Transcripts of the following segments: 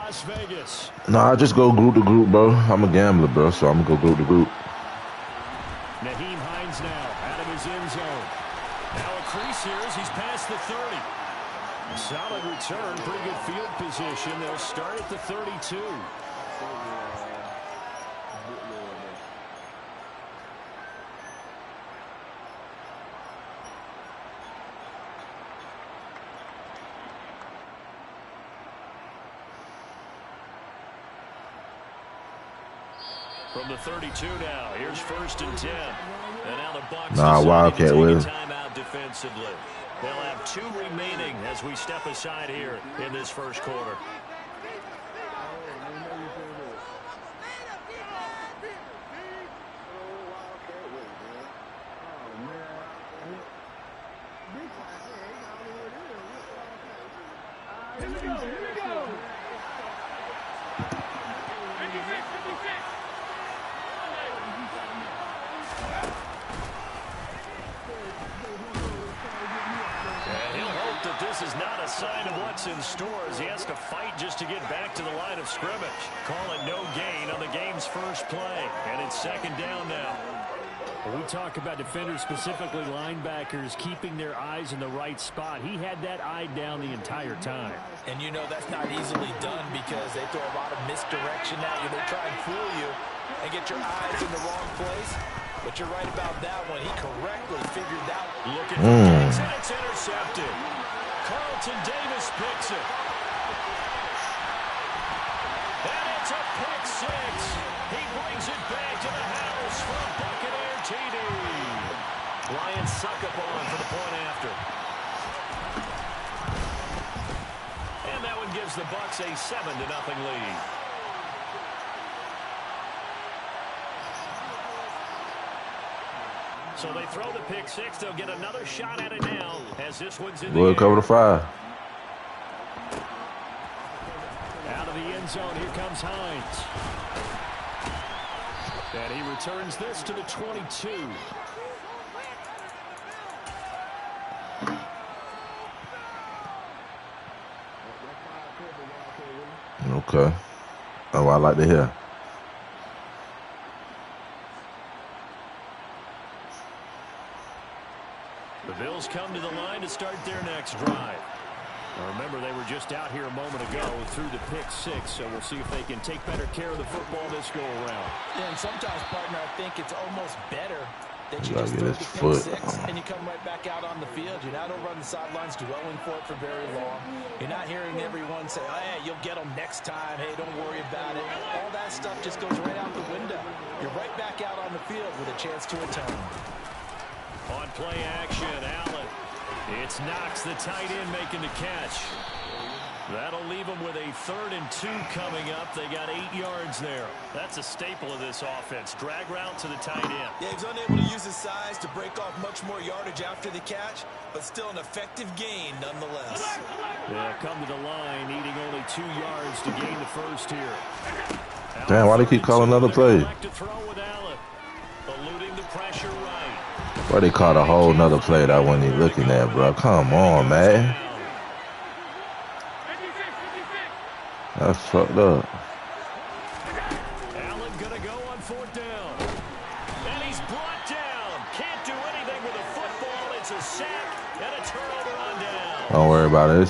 Las Vegas. Nah, I just go group to group, bro. I'm a gambler, bro, so I'm gonna go group to group. Naheem Hines now out of his end zone. Now a crease here as he's past the 30. Solid return, pretty good field position. They'll start at the 32. From the 32 now, here's 1st and 10. And now the Bucs Wildcat with him. Timeout defensively. They'll have 2 remaining as we step aside here in this first quarter. This is not a sign of what's in store as he has to fight just to get back to the line of scrimmage. Call it no gain on the game's first play, and it's 2nd down now. When we talk about defenders, specifically linebackers, keeping their eyes in the right spot, he had that eye down the entire time. And you know that's not easily done because they throw a lot of misdirection at you. They try and fool you and get your eyes in the wrong place. But you're right about that one. He correctly figured out. Looking for Diggs, and it's intercepted. Carlton Davis picks it. And it's a pick 6. He brings it back to the house for a Buccaneer TD. Lions suck up on for the point after. And that one gives the Bucs a 7-0 lead. So they throw the pick 6. They'll get another shot at it now as this one's in the air. Cover the 5. Out of the end zone, here comes Hines. And he returns this to the 22. Okay. Oh, I like to hear. The Bills come to the line to start their next drive. Now remember, they were just out here a moment ago through the pick 6, so we'll see if they can take better care of the football this go-around. Yeah, and sometimes, partner, I think it's almost better that you Gotta just get throw his the pick foot. 6 and you come right back out on the field. You're not over on the sidelines dwelling for it for very long. You're not hearing everyone say, hey, you'll get them next time. Hey, don't worry about it. All that stuff just goes right out the window. You're right back out on the field with a chance to atone. On play action, Allen. It's Knox, the tight end, making the catch. That'll leave them with a 3rd and 2 coming up. They got 8 yards there. That's a staple of this offense. Drag route to the tight end. Yeah, he's unable to use his size to break off much more yardage after the catch, but still an effective gain nonetheless. Yeah, come to the line, needing only 2 yards to gain the first here. Damn, why they keep calling another play? To throw with Allen. Eluding the pressure right. Why they called a whole nother play that I wasn't even looking at, bro? Come on, man. That's fucked up. Allen gonna go on 4th down. And he's brought down. Can't do anything with the football. It's a sack and a turnover on down. Don't worry about it.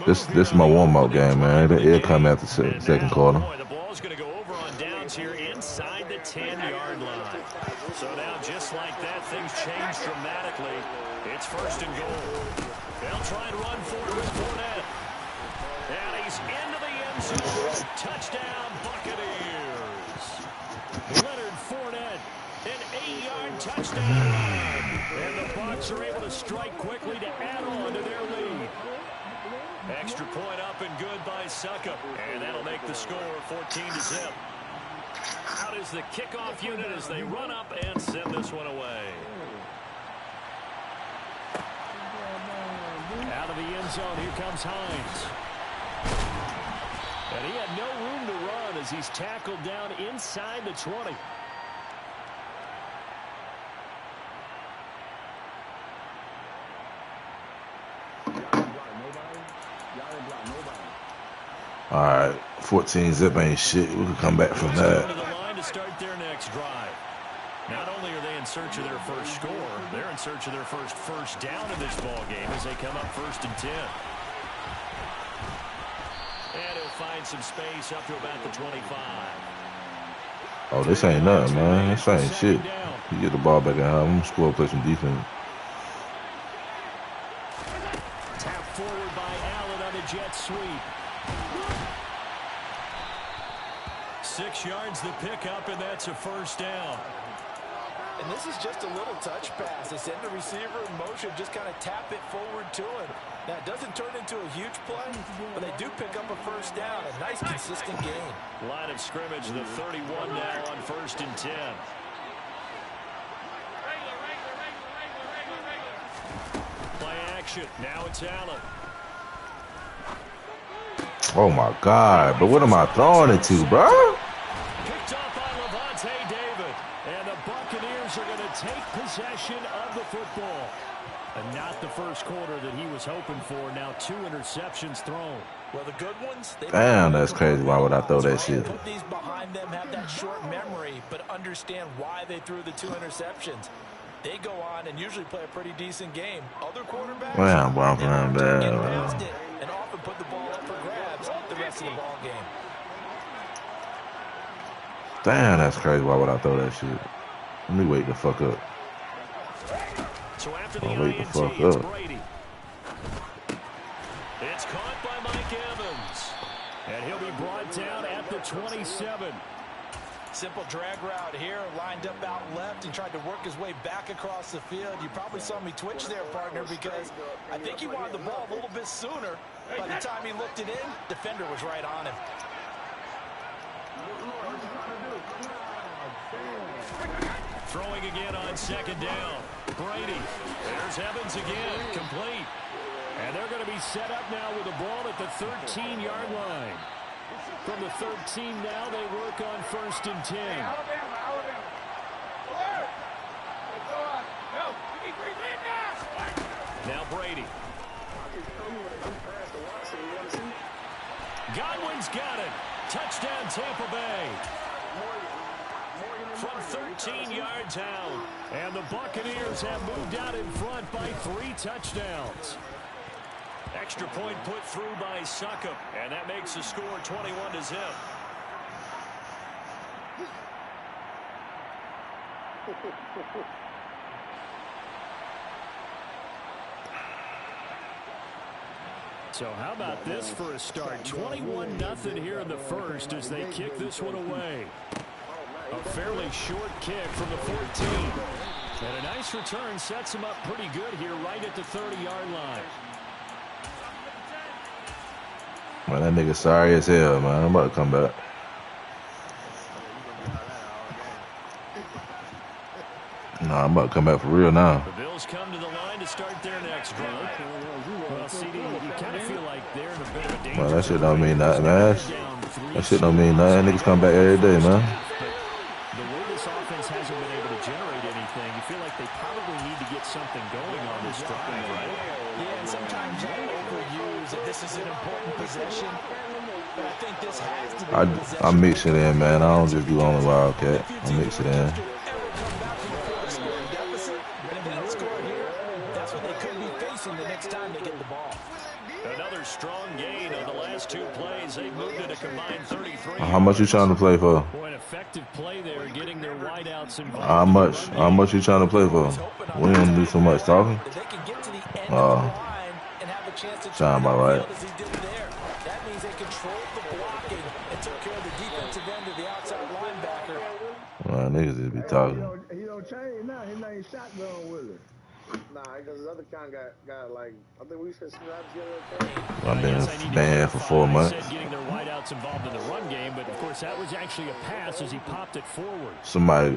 This is my warm-up game, man. It'll come after the second quarter. Boy, the ball's gonna go over on downs here inside the 10-yard line. So now, just like that, things change dramatically. It's 1st and goal. They'll try and run forward with Fournette. And he's into the end zone. Touchdown, Buccaneers. Leonard Fournette, an 8-yard touchdown run. And the Bucs are able to strike quickly to add on to their lead. Extra point up and good by Suckup. And that'll make the score 14-0. Out is the kickoff unit as they run up and send this one away. Out of the end zone, here comes Hines. And he had no room to run as he's tackled down inside the 20. All right, 14 zip ain't shit. We can come back from that. To the line to start their next drive. Not only are they in search of their first score, they're in search of their first down in this ball game as they come up 1st and 10. And he'll find some space up to about the 25. Oh, this ain't nothing, man. This ain't shit. You get the ball back at home. I'm gonna score, play some defense. Tap forward by Allen on a jet sweep. 6 yards the pickup, and that's a first down. And this is just a little touch pass. They send the receiver in motion, just kind of tap it forward to him. Now, it doesn't turn into a huge play, but they do pick up a first down. A nice, consistent game. Line of scrimmage, the 31 now on 1st and 10. Play action. Now it's Allen. Oh, my God. But what am I throwing it to, bro? Picked up by Levante David. And the Buccaneers are going to take possession of the football. And not the first quarter that he was hoping for. Now 2 interceptions thrown. Well, the good ones. Damn, that's crazy. Why would I throw that shit? Put these behind them, have that short memory, but understand why they threw the 2 interceptions. They go on and usually play a pretty decent game. Other quarterbacks, Damn, bro, I'm playing bad, man. And often put the ball up for grabs the rest of the ball game. Damn, that's crazy. Why would I throw that shit? Let me wake the fuck up. So after the wake the INT, fuck it's up. Brady. It's caught by Mike Evans. And he'll be brought down at the 27. Simple drag route here, lined up out left and tried to work his way back across the field. You probably saw me twitch there, partner, because I think he wanted the ball a little bit sooner. By the time he looked it in, defender was right on him. Throwing again on 2nd down. Brady. There's Evans again. Complete. And they're going to be set up now with the ball at the 13-yard line. From the 13 now, they work on 1st and 10. Now Brady. Godwin's got it. Touchdown, Tampa Bay. From 13 yards out. And the Buccaneers have moved out in front by 3 touchdowns. Extra point put through by Succop, and that makes the score 21-0. So how about this for a start? 21-0 here in the first as they kick this one away. A fairly short kick from the 14. And a nice return sets them up pretty good here right at the 30-yard line. Man, that nigga sorry as hell, man. I'm about to come back. Nah, I'm about to come back for real now. The Bills come to the line to start their next drive. Well, CD, you kind of feel like they're in a bit of a danger. Man, that shit don't mean nothing, man. That shit don't mean nothing. Niggas come back every day, man. The way this offense hasn't been able to generate anything, you feel like they probably need to get something going on this drive, right? Yeah, and sometimes you overuse that this is an important possession. But I think this has to be I mix it in, man. I don't just do only Wildcat. I mix it in. Another strong gain on the last 2 plays. They moved it a combined 33. How much you trying to play for? Boy, an effective play there, getting their wideouts involved. How much? How much you trying to play for? We don't do so much talking. Sound about right. That means they controlled the blocking and took care of the defensive end of the outside linebacker. Man, niggas just be talking. He don't change now. His name Shotgun Willie. Nah, because his other kind got like, I think we should I've been banned for 4 months. Getting their wideouts involved in the run game, but of course that was actually a pass as he popped it forward. Somebody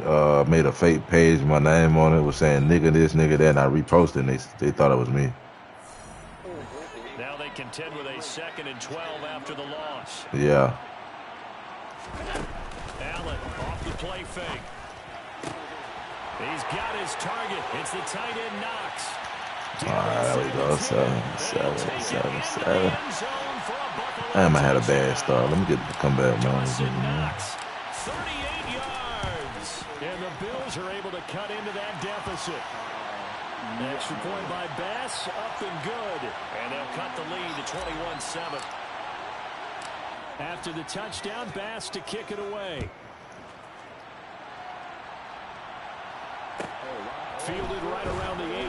made a fake page, my name on it was saying nigga this, nigga that, and I reposted and they thought it was me. Now they contend with a 2nd and 12 after the loss. Yeah. Allen off the play fake. He's got his target. It's the tight end Knox. All right, there we go. 7. End zone for a Buffalo Damn, I had a bad start. Let me get the comeback, man. 38 yards. And the Bills are able to cut into that deficit. Extra point by Bass, up and good. And they'll cut the lead to 21-7. After the touchdown, Bass to kick it away. Fielded right around the 8.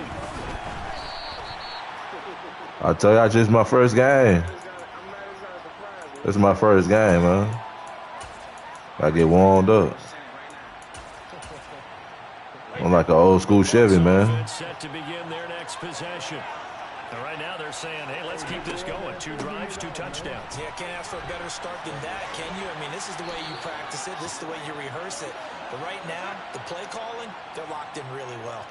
I tell you, it's just my first game. It's my first game, man. I get warmed up. I'm like an old school Chevy, man. Set to begin their next possession. And right now they're saying, hey, let's keep this going. 2 drives, 2 touchdowns. Yeah, can't ask for a better start than that, can you? I mean, this is the way you practice it. This is the way you rehearse it. But right now, the play calling, they're locked in really well.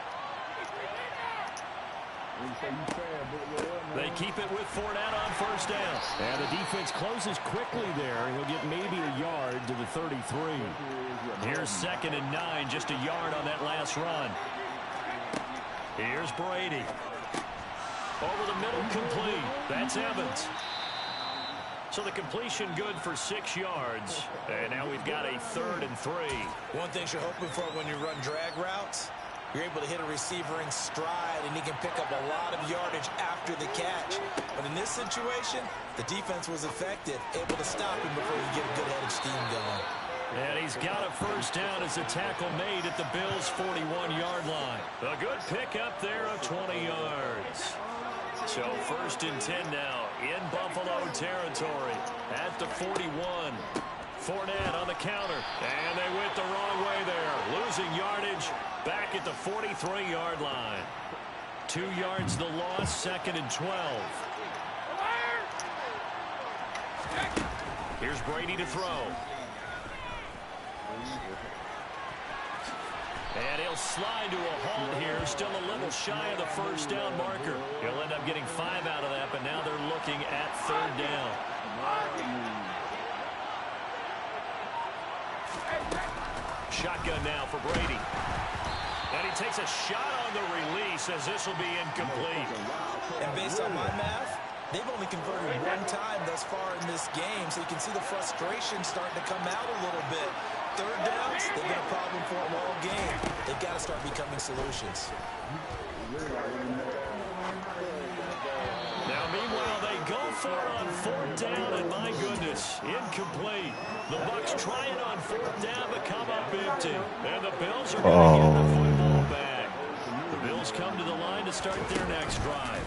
They keep it with Fournette on first down. And the defense closes quickly there. He'll get maybe a yard to the 33. Here's 2nd and 9, just a yard on that last run. Here's Brady. Over the middle, complete. That's Evans. So the completion good for 6 yards. And now we've got a 3rd and 3. One thing you're hoping for when you run drag routes, you're able to hit a receiver in stride, and he can pick up a lot of yardage after the catch. But in this situation, the defense was effective, able to stop him before you get a good head of steam going. And he's got a first down as a tackle made at the Bills' 41-yard line. A good pickup there of 20 yards. So 1st and 10 now in Buffalo territory at the 41. Fournette on the counter, and they went the wrong way there. Losing yardage back at the 43-yard line. 2 yards the loss, 2nd and 12. Here's Brady to throw. And he'll slide to a halt here, still a little shy of the first down marker. He'll end up getting 5 out of that, but now they're looking at 3rd down. Shotgun now for Brady. And he takes a shot on the release as this will be incomplete. And based on my math, they've only converted 1 time thus far in this game, so you can see the frustration starting to come out a little bit. 3rd downs, they've been a problem for them all game. They've got to start becoming solutions. Now, meanwhile, they go for it on 4th down, and my goodness, incomplete. The Bucs try it on 4th down, but come up empty. And the Bills are going to get the football back. The Bills come to the line to start their next drive.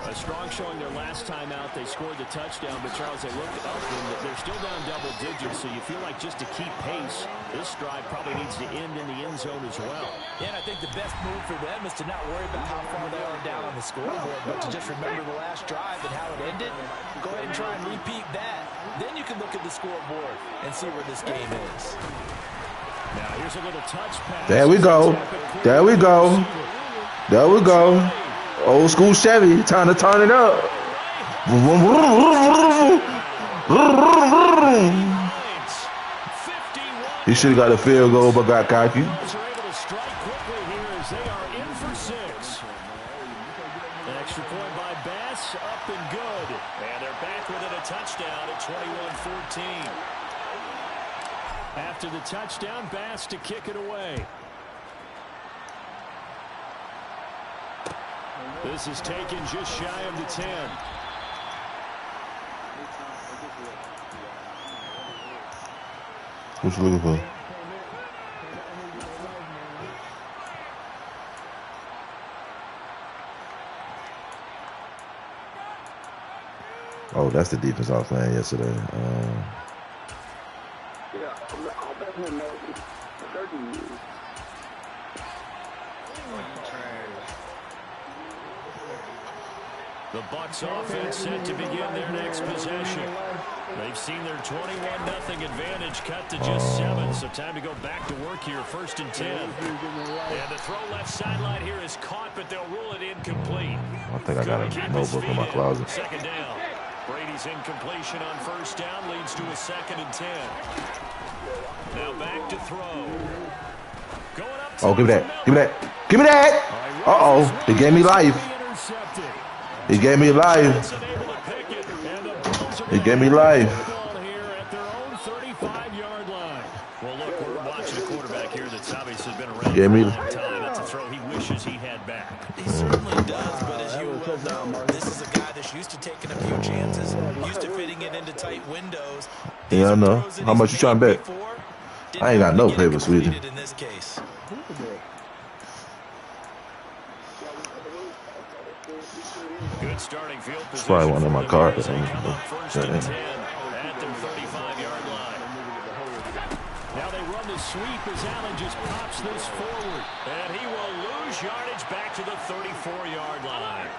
A strong showing their last time out. They scored the touchdown, but Charles, they looked up and they're still down double digits, so you feel like just to keep pace, this drive probably needs to end in the end zone as well. Yeah, and I think the best move for them is to not worry about how far they are down on the scoreboard, but to just remember the last drive and how it ended. Go ahead and try and repeat that. Then you can look at the scoreboard and see where this game is. Now here's a little touch pass. There we go. There we go. There we go. Old school Chevy, time to turn it up. He should have got a field goal, but got cocky. Able to strike quickly here as they are in for 6. An extra point by Bass, up and good. And they're back within a touchdown at 21-14. After the touchdown, Bass to kick it away. This is taken just shy of the 10. What you looking for? Oh, that's the defense I was playing yesterday. The Bucs offense set to begin their next possession. They've seen their 21-0 advantage cut to just 7, so time to go back to work here. 1st and 10. And the throw left sideline here is caught, but they'll rule it incomplete. I think I got a notebook in my closet. 2nd down. Brady's incompletion on 1st down leads to a 2nd and 10. Now back to throw. Going up. Oh, give me that. Give me that. Give me that. Uh-oh. He gave me life. He gave me life. And the Bills He gave me life. Here at their own 35-yard line. Well, look, we're watching a quarterback here that's obviously been around for a long time. That's a throw he wishes he had back. He certainly does, but as you well know, this is a guy that's used to taking a few chances, used to fitting it into tight windows. Yeah, I know. How much you trying to bet? I ain't got no paper, sweetie. In this case. Good starting field position. It's probably one of my cards. First and 10 at their 35-yard line. Now they run the sweep as Allen just pops this forward. And he will lose yardage back to the 34-yard line.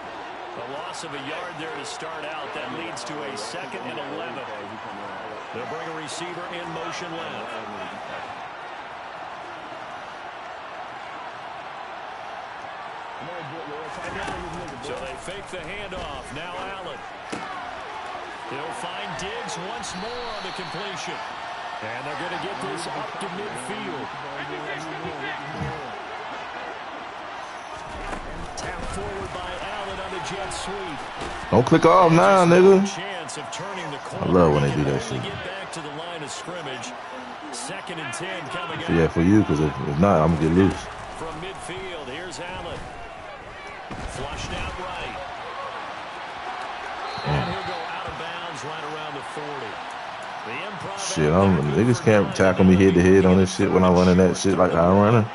A loss of a yard there to start out. That leads to a 2nd and 11. They'll bring a receiver in motion left. So they fake the handoff. Now Allen. He'll find Diggs once more on the completion. And they're going to get this up to midfield. Tap forward by Allen on the jet sweep. Don't click off now, nigga. Chance of turning the corner. I love when they do that shit. Get back to the line of scrimmage. 2nd and 10 coming up. Yeah, for you, because if not, I'm going to get loose. From midfield, here's Allen. Flushed out right. And he'll go out of bounds right around the 40. Shit, niggas can't tackle me head to head on this shit when I'm running that shit like I'm running.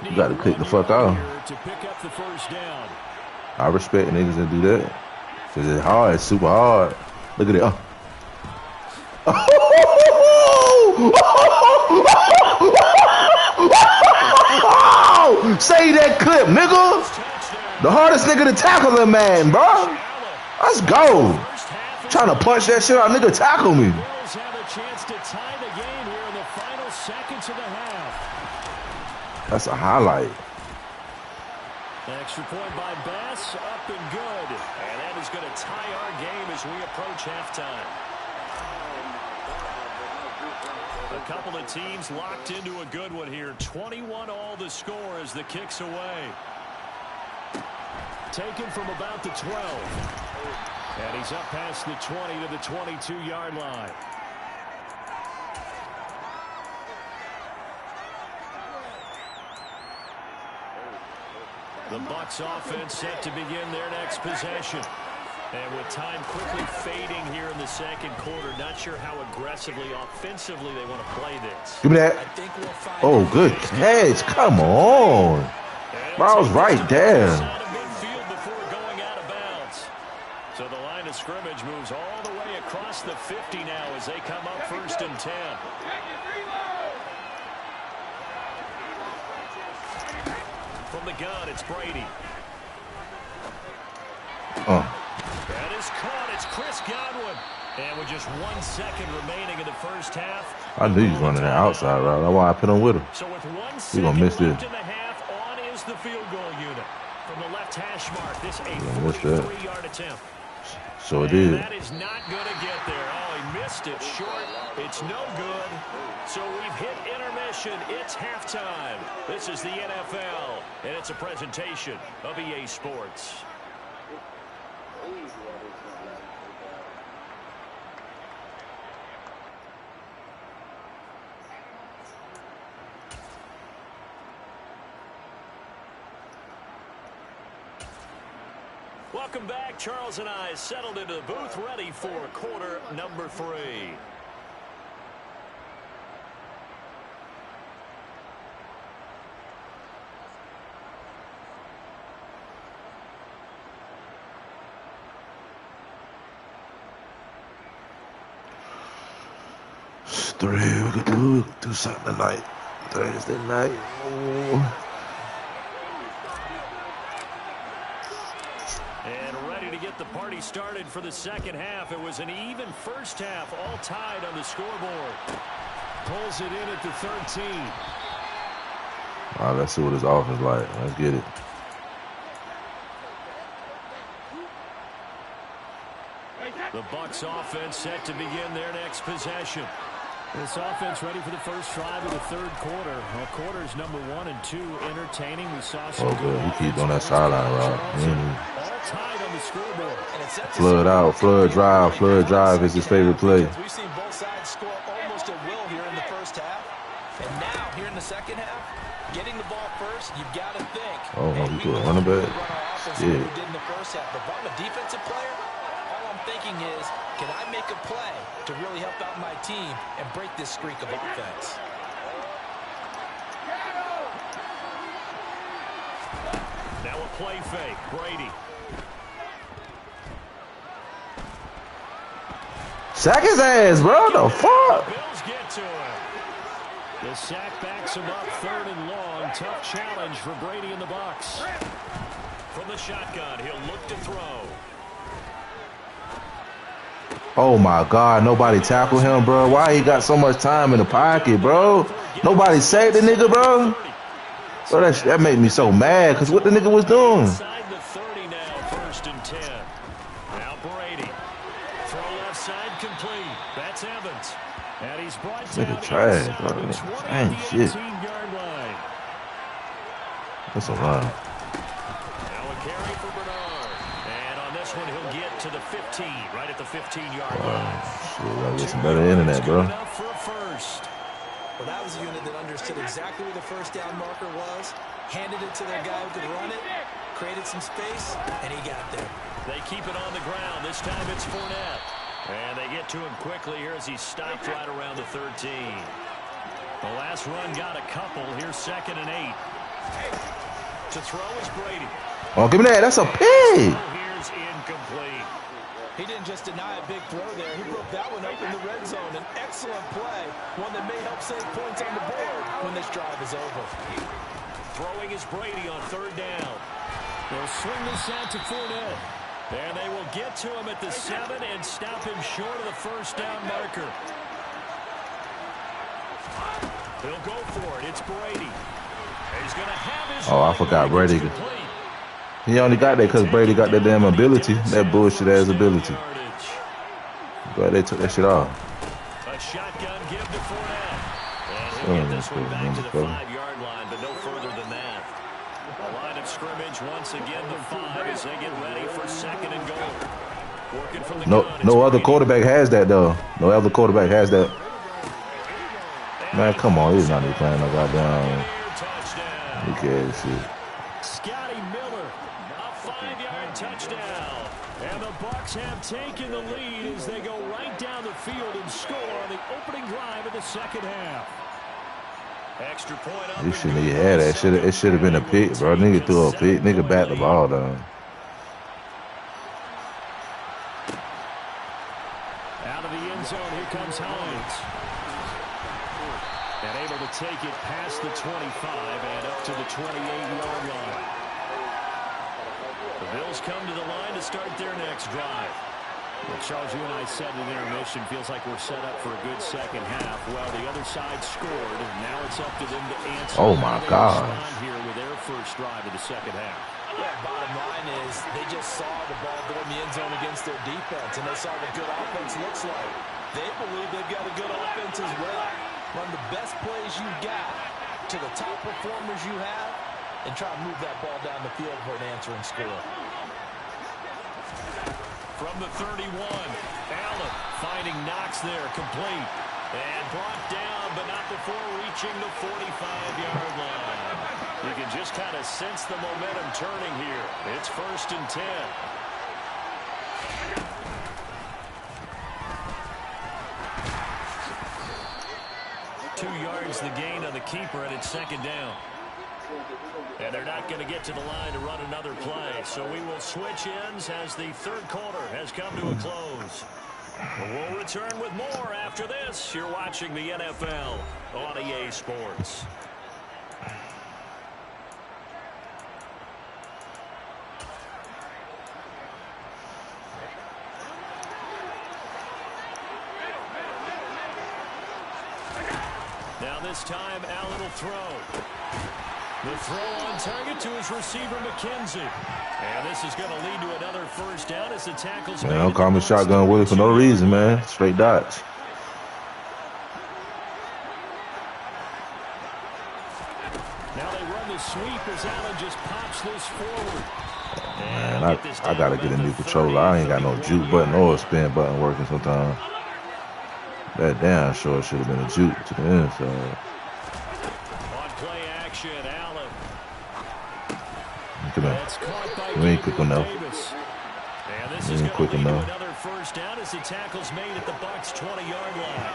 You got to click the fuck off. I respect niggas that do that. Because it's hard, it's super hard. Look at it. Say that clip, nigga. The hardest nigga to tackle a man, bro. Let's go. Trying to punch that shit out, nigga. Tackle me. That's a highlight. Extra point by Bass, up and good. And that is going to tie our game as we approach halftime. A couple of teams locked into a good one here. 21-all the score as the kick's away. Taken from about the 12. And he's up past the 20 to the 22-yard line. The Bucs offense set to begin their next possession. And with time quickly fading here in the second quarter, not sure how aggressively, offensively they want to play this. Give me that. Oh, good catch. Come on. Bro, I was right there. So the line of scrimmage moves all the way across the 50 now as they come up 1st and 10. From the gun, it's Brady. That is caught. It's Chris Godwin. And with just 1 second remaining in the first half. I knew he was running that outside route. That's why I put him with him. So with 1 He gonna miss this. second left in the half, on is the field goal unit. From the left hash mark, this a 43-yard attempt. So it is. That is not going to get there. Oh, he missed it short. It's no good. So we've hit intermission. It's halftime. This is the NFL, and it's a presentation of EA Sports. Welcome back. Charles and I settled into the booth, ready for quarter number 3. We could do something tonight. Thursday night. And ready to get the party started for the second half. It was an even first half, all tied on the scoreboard. Pulls it in at the 13. All right, let's see what his offense like. Let's get it. The Bucs offense set to begin their next possession. This offense ready for the first drive of the third quarter. Well, quarters number 1 and 2 entertaining. We saw some good. He keeps on that sideline route. All tied on the scoreboard. Flood out, flood drive is his favorite play. We've seen both sides score almost at will here in the first half. And now, here in the second half, getting the ball first, you've got to think. Oh, he could run a bit. Yeah. We did in the first half. But if I'm a defensive player, all I'm thinking is, can I make a play to really help out my team and break this streak of offense? Now a play fake. Brady. Sack his ass, bro. The fuck? Bills get to him. The sack backs him up 3rd and long. Tough challenge for Brady in the box. From the shotgun, he'll look to throw. Oh my God, nobody tackled him, bro. Why he got so much time in the pocket, bro? Nobody saved the nigga, bro. Bro, that made me so mad, because what the nigga was doing. Inside the 30 now, 1st and 10. Now Brady. Throw left side complete. That's Evans. And he's brought down nigga trash, bro. Dang shit. That's a run. Now a carry for Bernard. And on this one, he'll get to the 15, right at the 15-yard line. Shit, gotta get some better internet, bro. For a first. Well, that was a unit that understood exactly where the first down marker was, handed it to their guy who could run it, created some space, and he got there. They keep it on the ground. This time it's Fournette. And they get to him quickly here as he stopped right around the 13. The last run got a couple. Here's 2nd and 8. To throw is Brady. Oh, give me that. That's a pig. Here's incomplete. He didn't just deny a big throw there. He broke that one up in the red zone. An excellent play. One that may help save points on the board when this drive is over. Throwing is Brady on 3rd down. They'll swing this out to Fournette. And they will get to him at the 7 and stop him short of the first down marker. He'll go for it. It's Brady. He's going to have his. Oh, I forgot Brady. He only got that because Brady got that damn ability. That bullshit ass ability. But they took that shit off. A shotgun give to Fournette. And he'll get this one back to the 5-yard line, but no further than that. A line of scrimmage once again the 5 as they get ready for 2nd and goal. Working from the no other quarterback has that though. No other quarterback has that. Man, come on, he's not even playing no goddamn. Look at shit. Scotty Miller, a 5-yard touchdown. And the Bucs have taken the lead as they go right down the field and score on the opening drive of the second half. Extra point up. You shouldn't even have that. It should have been a pick, bro. Nigga threw a pick. Nigga bat the ball down. Out of the end zone, here comes Hines. And able to take it past the 25 and up to the 28-yard line. The Bills come to the line to start their next drive. Well, Charles, you and I said in intermission, feels like we're set up for a good second half. Well, the other side scored, and now it's up to them to answer. Oh, my God. Here with their first drive of the second half. Yeah, bottom line is they just saw the ball go in the end zone against their defense, and they saw what good offense looks like. They believe they've got a good offense as well. Run the best plays you've got to the top performers you have, and try to move that ball down the field for an answering score. From the 31, Allen finding Knox there, complete. And brought down, but not before reaching the 45-yard line. You can just kind of sense the momentum turning here. It's 1st and 10. Yards the gain on the keeper, and it's 2nd down. And they're not going to get to the line to run another play. So we will switch ends as the third quarter has come to a close. We'll return with more after this. You're watching the NFL on EA Sports. Now this time, Allen will throw. The throw on target to his receiver, McKenzie. And this is going to lead to another first down as the tackles. Man, don't call me shotgun Willie for no reason, man. Straight dots. sweep as Allen just pops this forward. Man, I gotta get a new controller. I ain't got no juke button or a spin button working sometimes. That damn sure should have been a juke to the inside. On play action, Allen. Come on. We ain't quick enough. And this is going to lead to another first down as the tackle's made at the Bucs' 20-yard line.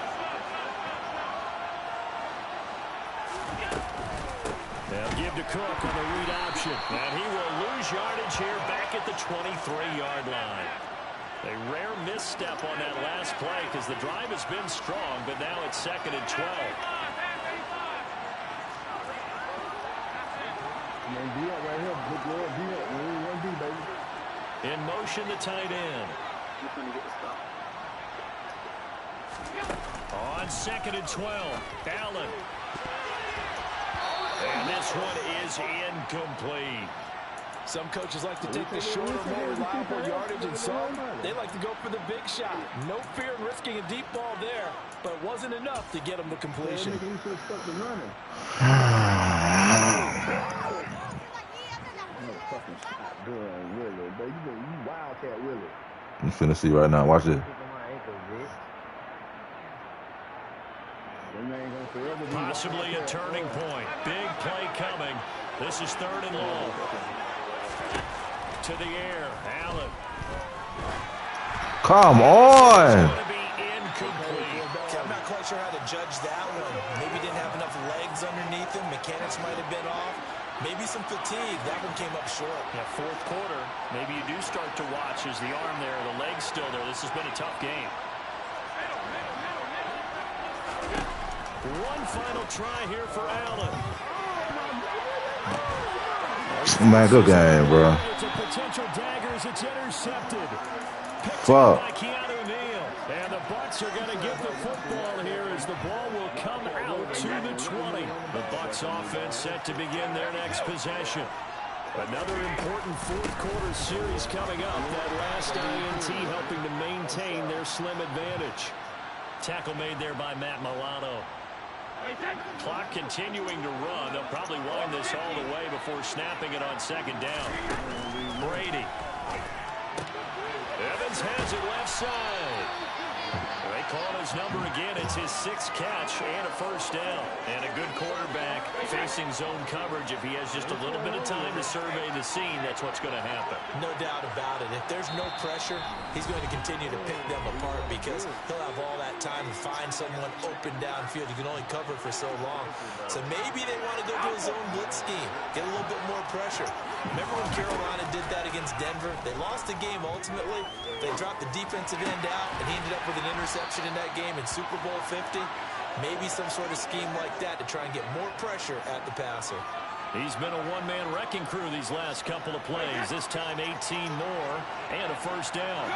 They'll give to Cook on the read option. And he will lose yardage here back at the 23-yard line. A rare misstep on that last play because the drive has been strong, but now it's 2nd and 12. In motion, the tight end. On 2nd and 12, Allen. And this one is incomplete. Some coaches like to take the shorter, more reliable yardage, and some they like to go for the big shot. No fear in risking a deep ball there, but it wasn't enough to get him to completion. You finna see right now. Watch it. Possibly a turning point. Big play coming. This is 3rd and long. To the air, Allen. Come on. I'm not quite sure how to judge that one. Maybe didn't have enough legs underneath him. Mechanics might have been off. Maybe some fatigue. That one came up short. Yeah, 4th quarter. Maybe you do start to watch as the arm there, the leg's still there. This has been a tough game. One final try here for Allen. Man, good game, bro. It's a potential dagger as it's intercepted. Fuck. And the Bucs are going to get the football here as the ball will come out to the 20. The Bucs offense set to begin their next possession. Another important 4th quarter series coming up. That last INT helping to maintain their slim advantage. Tackle made there by Matt Milano. Clock continuing to run. They'll probably wind this all the way before snapping it on 2nd down. Brady. Evans has it left side. They call his number again. It's his 6th catch and a first down. And a good quarterback facing zone coverage. If he has just a little bit of time to survey the scene, that's what's going to happen. No doubt about it. If there's no pressure, he's going to continue to pick them apart because he'll have all that time to find someone open downfield. You can only cover for so long. So maybe they want to go to a zone blitz scheme, get a little bit more pressure. Remember when Carolina did that against Denver? They lost the game ultimately. They dropped the defensive end out, and he ended up with an interception in that game in Super Bowl 50. Maybe some sort of scheme like that to try and get more pressure at the passer. He's been a one-man wrecking crew these last couple of plays. This time 18 more and a first down.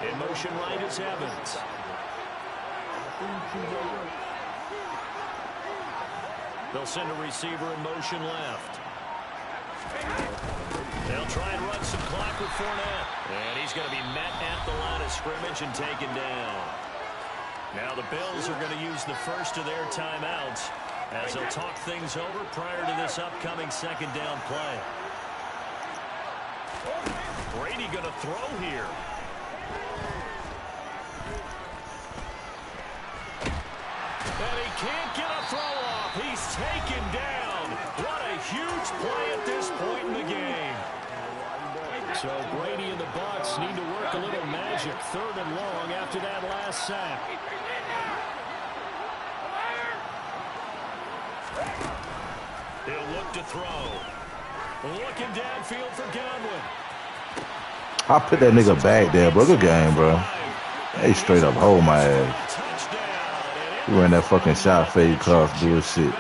In motion right is Evans. They'll send a receiver in motion left. They'll try and run some clock with Fournette. And he's going to be met at the line of scrimmage and taken down. Now the Bills are going to use the first of their timeouts as they'll talk things over prior to this upcoming 2nd down play. Brady going to throw here. And he can't get a throw off. He's taken down. What a huge play at this point in the game. So Brady and the Bucs need to work a little magic. 3rd and long after that last sack. He'll look to throw. Looking downfield for Godwin. I put that nigga back there, bro. Good game, bro. They straight up hold my ass. He ran that fucking shot fade cross bullshit.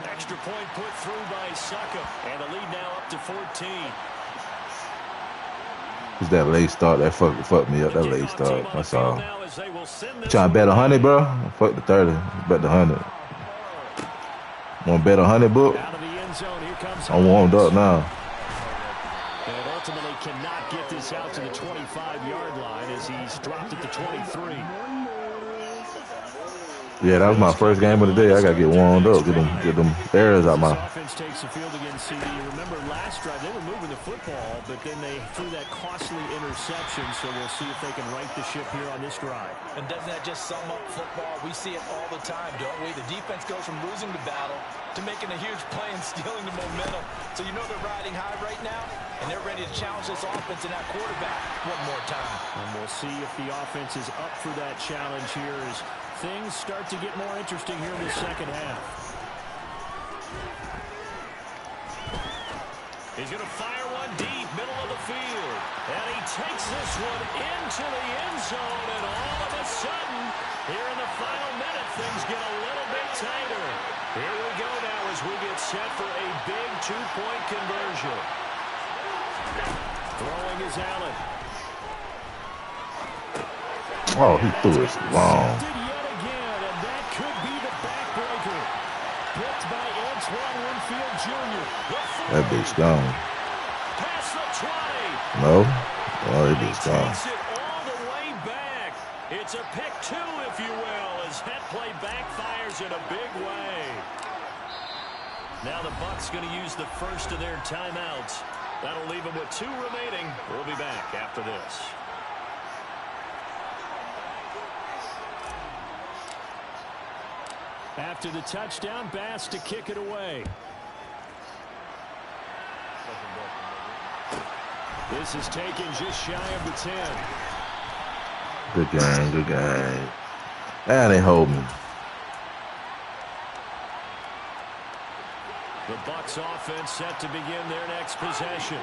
Extra point put through by Suckup, and the lead now up to 14. It's that late start that fucked me up. That late start. That's all. Trying to bet 100, bro? Fuck the 30. Bet the 100. Want to bet 100, book? I'm warmed up now. ultimately cannot get this out to the 25-yard line as he's dropped at the 23. Yeah, that was my first game of the day. I gotta get warmed up, get them errors out my. Offense takes the field against CD. Remember last drive they were moving the football, but then they threw that costly interception. So we'll see if they can right the ship here on this drive. And doesn't that just sum up football? We see it all the time, don't we? The defense goes from losing the battle to making a huge play and stealing the momentum. So you know they're riding high right now, and they're ready to challenge this offense and that quarterback one more time. And we'll see if the offense is up for that challenge here as things start to get more interesting here in the second half. He's going to fire one deep, middle of the field. And he takes this one into the end zone. And all of a sudden, here in the final minute, things get a little bit tighter. Here we go now as we get set for a big two-point conversion. Throwing is Allen. Oh, he threw it long. That bitch gone. No? Oh, that bitch gone. All the way back. It's a pick two, if you will, as that play backfires in a big way. Now the Bucs going to use the first of their timeouts. That'll leave them with 2 remaining. We'll be back after this. After the touchdown, Bass to kick it away. This is taken just shy of the 10. Good game, good game. Ah, they hold me. The Bucs offense set to begin their next possession.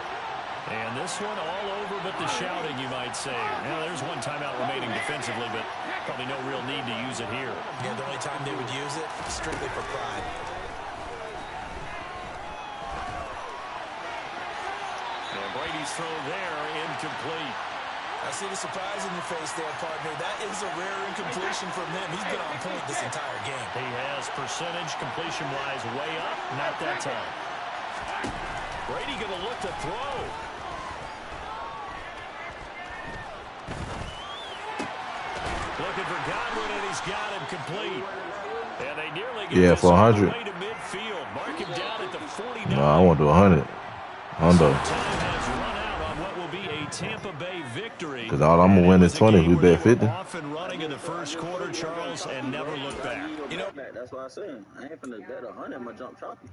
And this one all over but the shouting, you might say. Now, there's one timeout remaining defensively, but probably no real need to use it here. Yeah, the only time they would use it, strictly for pride. And Brady's throw there, incomplete. I see the surprise in your face there, partner. That is a rare incompletion from him. He's been on point this entire game. He has percentage completion-wise way up, not that time. Brady going to look to throw. Looking for Godwin, and he's got him complete. And they nearly get for 100. way to midfield. Mark him down at the 49. No, I want to do 100. Hundo. Time has run out on what will be a Tampa Bay victory. Because all I'm going to win is 20 if we bet 50. Off and running in the first quarter, Charles, and never look back. You know, that's what I said. I ain't finna bet 100. I'm gonna jump choppy.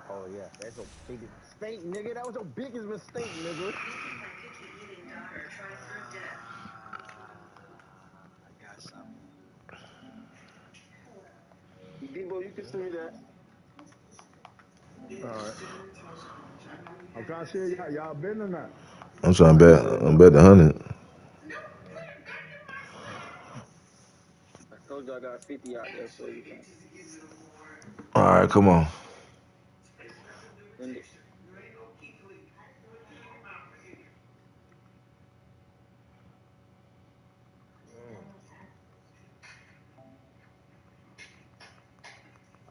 Oh yeah, that's your biggest mistake, nigga. That was your biggest mistake, nigga. I got something. Debo, you can send me that. All right. I'm trying to see y'all been or not. I'm trying to bet the 100. I told you I got 50 out there, so you can. All right, come on.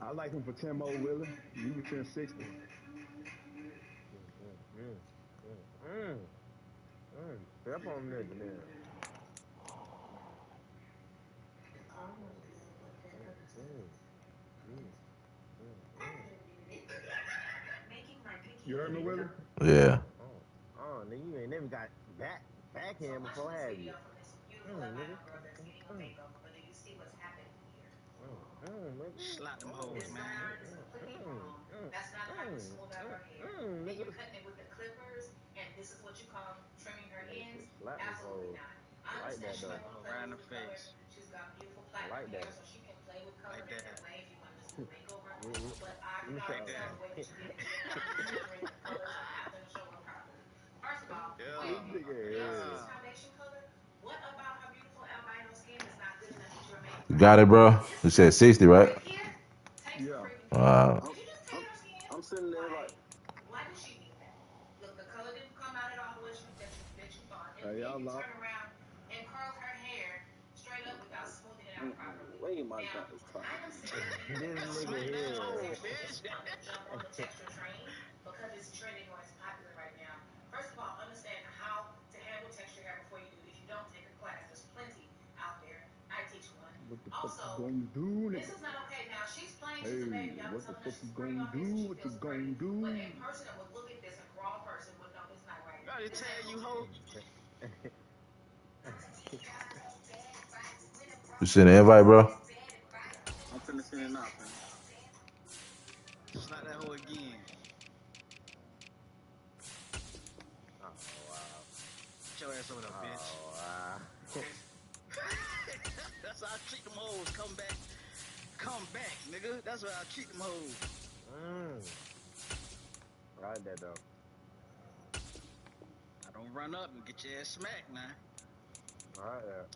I like him for 10 more, Willie. You can send 60. Step on nigga there. You heard me, Willie? Yeah. Oh, nigga, you ain't never got backhand before, have you? Slap them hoes, man. That's not how you smooth out her hair. And you're cutting it with the clippers, and this is what you call trimming her ends? Absolutely not. I understand she might want to play with color. She's got beautiful platinum hair, so she can play with color in that way if you want to do a makeover. But I can already tell the way that you did it. You're not separating the colors after the show her properly. First of all, this foundation color, what about her beautiful albino skin is not good enough that you're making? You got it, bro? You said 60, right? Yeah. I'm sitting there like. Why did she need that? Look, the color didn't come out at all the way that you thought. And then you turn around and curl her hair straight up without smoothing it out properly. Wait, my God, it's I am saying This nigga here. jump on the texture train because it's trending on its the fuck you gonna do, nigga? This is not okay. Now she's playing. Hey, She's a baby. what the fuck you gonna do? What you gonna do? But a person that would look at this, a grown person would know it's not right. I tell you, ho. You send an invite, bro? I'm finna send it out, man. Slap that hoe again. Oh wow. Get your ass over there, bitch. Oh wow. That's how I treat them hoes. Come back. Come back, nigga. That's how I treat them hoes. I like that though. I don't run up and get your ass smacked, man. I like that.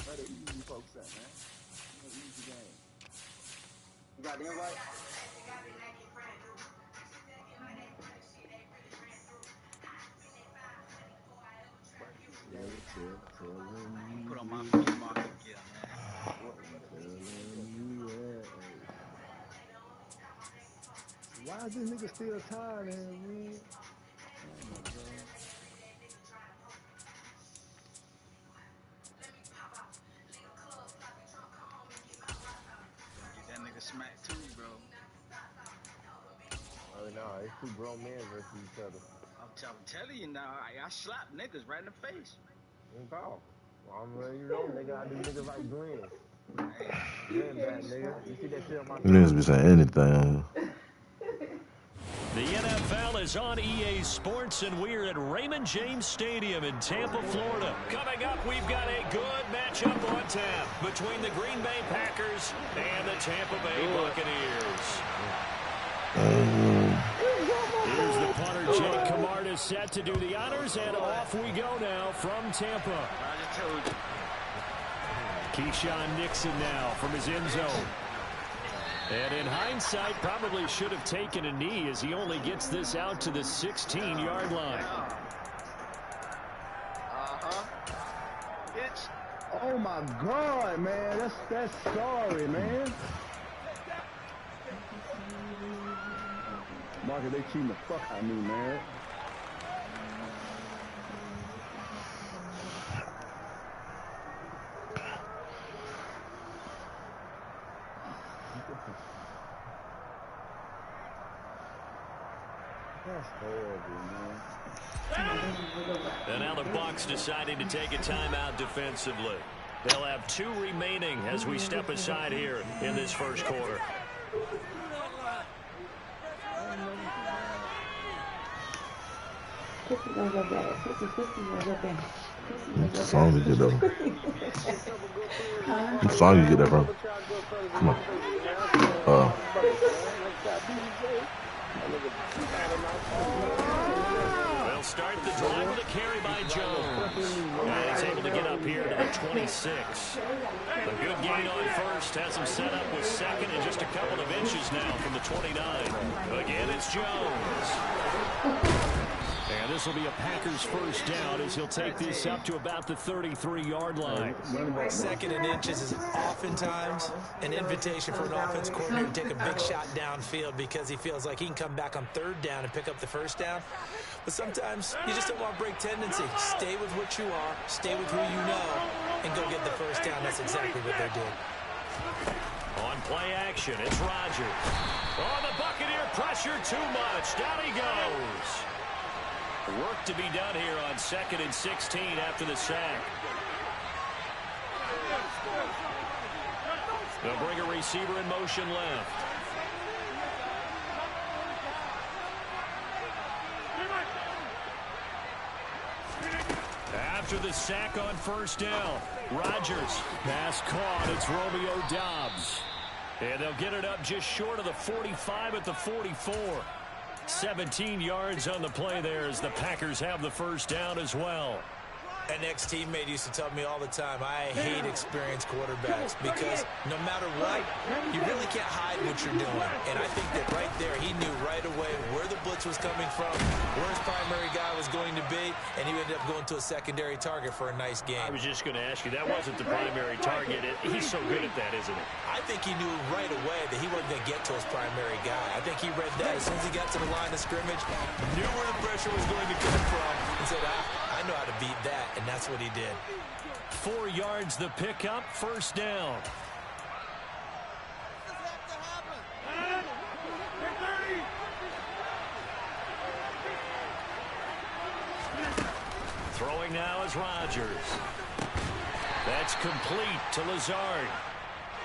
Where the easy folks at, man? Easy game. You got the invite? Put on my feet marker again, man. Why is this nigga still tired, man? Oh my god. Get that nigga smacked too, bro. Oh no, it's two grown men versus each other. I'm telling you now, I slap niggas right in the face. Well, I'm letting you know, nigga, I do niggas like Glenn. Glenn bad, nigga. You see that shit on my Niggas be saying anything. The NFL is on EA Sports, and we're at Raymond James Stadium in Tampa, Florida. Coming up, we've got a good matchup on tap between the Green Bay Packers and the Tampa Bay Buccaneers. Here's the punter, Jake Camarda, set to do the honors, and off we go now from Tampa. I just told you. Keyshawn Nixon now from his end zone. And in hindsight, probably should have taken a knee as he only gets this out to the 16-yard line. Bitch. Oh my god, man. That's sorry, man. Marcus, they cheating the fuck out of me, man. That's horrible, man. And now the Bucs deciding to take a timeout defensively. They'll have 2 remaining as we step aside here in this first quarter. What song you get that from? What song you get that from? Come on. They'll start the drive with a carry by Jones. And he's able to get up here to the 26. A good gain on first has him set up with second and just a couple of inches now from the 29. Again, it's Jones. And this will be a Packers first down as he'll take this up to about the 33-yard line. Second and inches is oftentimes an invitation for an offense coordinator to take a big shot downfield because he feels like he can come back on third down and pick up the first down. But sometimes you just don't want to break tendency. Stay with what you are, stay with who you know, and go get the first down. That's exactly what they did. On play action, it's Rodgers. Oh, the Buccaneer pressure too much. Down he goes. Work to be done here on 2nd and 16 after the sack. They'll bring a receiver in motion left. After the sack on first down, Rodgers, pass caught. It's Romeo Doubs. And they'll get it up just short of the 45 at the 44. 17 yards on the play there as the Packers have the first down as well. An ex-teammate used to tell me all the time, I hate experienced quarterbacks because no matter what, you really can't hide what you're doing. And I think that right there, he knew right away where the blitz was coming from, where his primary guy was going to be, and he ended up going to a secondary target for a nice game. I was just going to ask you, that wasn't the primary target. He's so good at that, isn't he? I think he knew right away that he wasn't going to get to his primary guy. I think he read that as soon as he got to the line of scrimmage, knew where the pressure was going to come from, and said, I know how to beat that, and that's what he did. 4 yards the pickup, first down. Throwing now is Rodgers. That's complete to Lazard.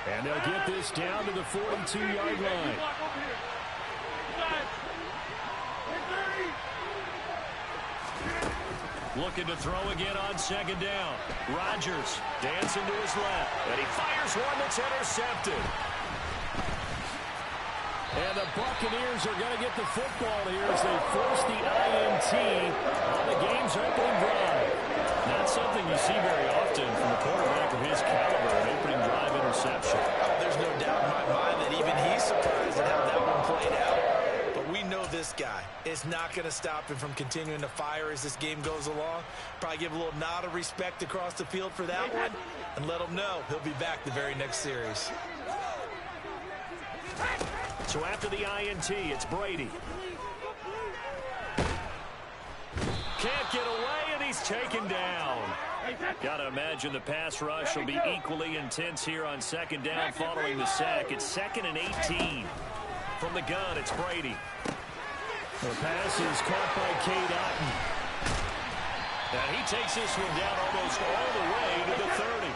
And they'll get this down to the 42-yard line. Looking to throw again on second down. Rodgers dancing to his left. And he fires one that's intercepted. And the Buccaneers are going to get the football here as they force the INT on the game's opening drive. Not something you see very often from a quarterback of his caliber, an opening drive interception. There's no doubt in my mind that even he's surprised at how that one played out. But we know this guy is not going to stop him from continuing to fire as this game goes along. Probably give a little nod of respect across the field for that one and let him know he'll be back the very next series. So after the INT, it's Brady. Can't get away, and he's taken down. Got to imagine the pass rush will be equally intense here on second down following the sack. It's 2nd and 18. From the gun, it's Brady. The pass is caught by Cade Otton. And he takes this one down almost all the way to the 30.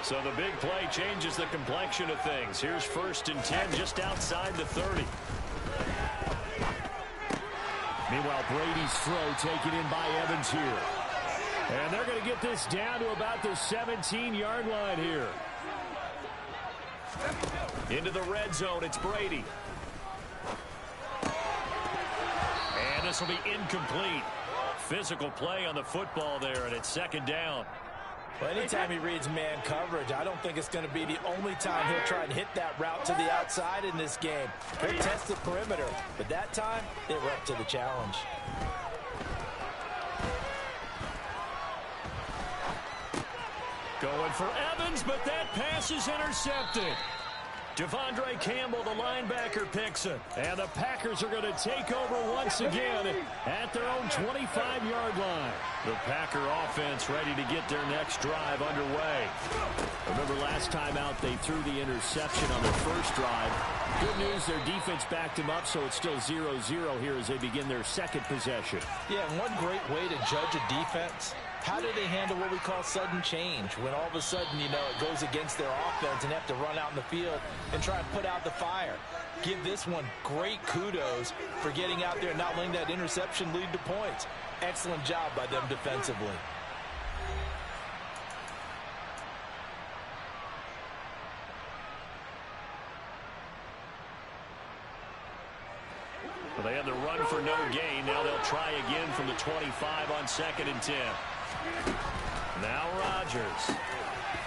So the big play changes the complexion of things. Here's 1st and 10 just outside the 30. Meanwhile, Brady's throw taken in by Evans here. And they're going to get this down to about the 17-yard line here. Into the red zone, it's Brady. And this will be incomplete. Physical play on the football there, and it's 2nd down. Well, anytime he reads man coverage, I don't think it's going to be the only time he'll try and hit that route to the outside in this game. He'll test the perimeter, but that time, they were up to the challenge. Going for Evans, but that pass is intercepted. Devondre Campbell, the linebacker, picks it. And the Packers are going to take over once again at their own 25-yard line. The Packer offense ready to get their next drive underway. Remember last time out they threw the interception on their first drive. Good news, their defense backed them up, so it's still 0-0 here as they begin their second possession. Yeah, and one great way to judge a defense, how do they handle what we call sudden change? When all of a sudden, you know, it goes against their offense and have to run out in the field and try and put out the fire. Give this one great kudos for getting out there and not letting that interception lead to points. Excellent job by them defensively. Well, they had the run for no gain. Now they'll try again from the 25 on 2nd and 10. Now Rodgers.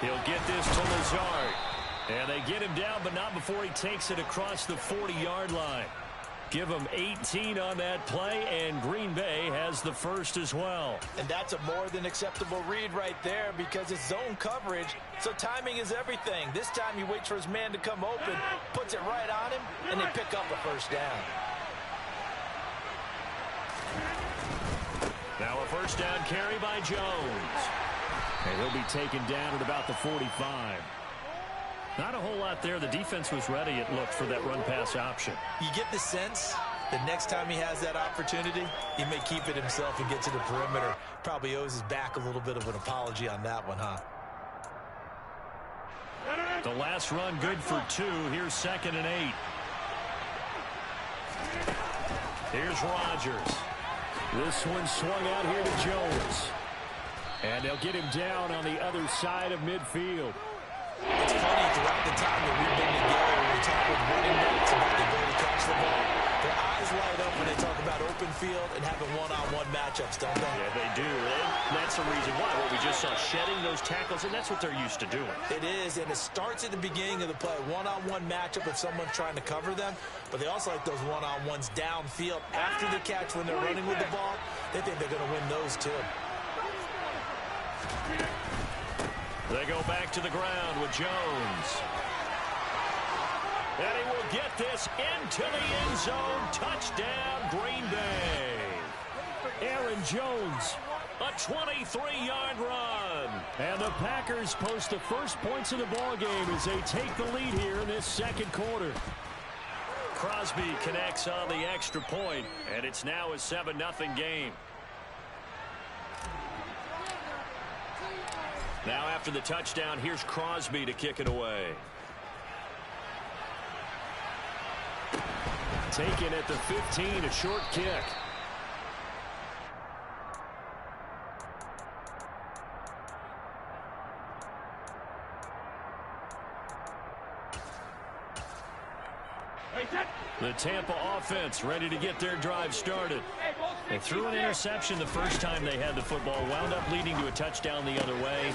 He'll get this to Lazard. And they get him down, but not before he takes it across the 40-yard line. Give him 18 on that play, and Green Bay has the first as well. And that's a more than acceptable read right there because it's zone coverage, so timing is everything. This time he waits for his man to come open, puts it right on him, and they pick up a first down. Now a first down carry by Jones. And he'll be taken down at about the 45. Not a whole lot there. The defense was ready, it looked, for that run-pass option. You get the sense that next time he has that opportunity, he may keep it himself and get to the perimeter. Probably owes his back a little bit of an apology on that one, huh? The last run good for 2. Here's 2nd and 8. Here's Rodgers. This one swung out here to Jones. And they'll get him down on the other side of midfield. It's funny, throughout the time that we've been together, we talk with running backs about the ability to catch the ball. Their eyes Guys light up when they talk about open field and having one-on-one matchups, don't they? Yeah, they do. And that's the reason why. What we just saw, shedding those tackles, and that's what they're used to doing. It is, and it starts at the beginning of the play. One-on-one matchup if someone's trying to cover them, but they also like those one-on-ones downfield after the catch when they're running with the ball. They think they're going to win those too. They go back to the ground with Jones. And he will get this into the end zone. Touchdown, Green Bay. Aaron Jones, a 23-yard run. And the Packers post the first points of the ball game as they take the lead here in this second quarter. Crosby connects on the extra point, and it's now a 7-0 game. Now after the touchdown, here's Crosby to kick it away. Taken at the 15, a short kick. The Tampa offense ready to get their drive started. They threw an interception the first time they had the football, wound up leading to a touchdown the other way.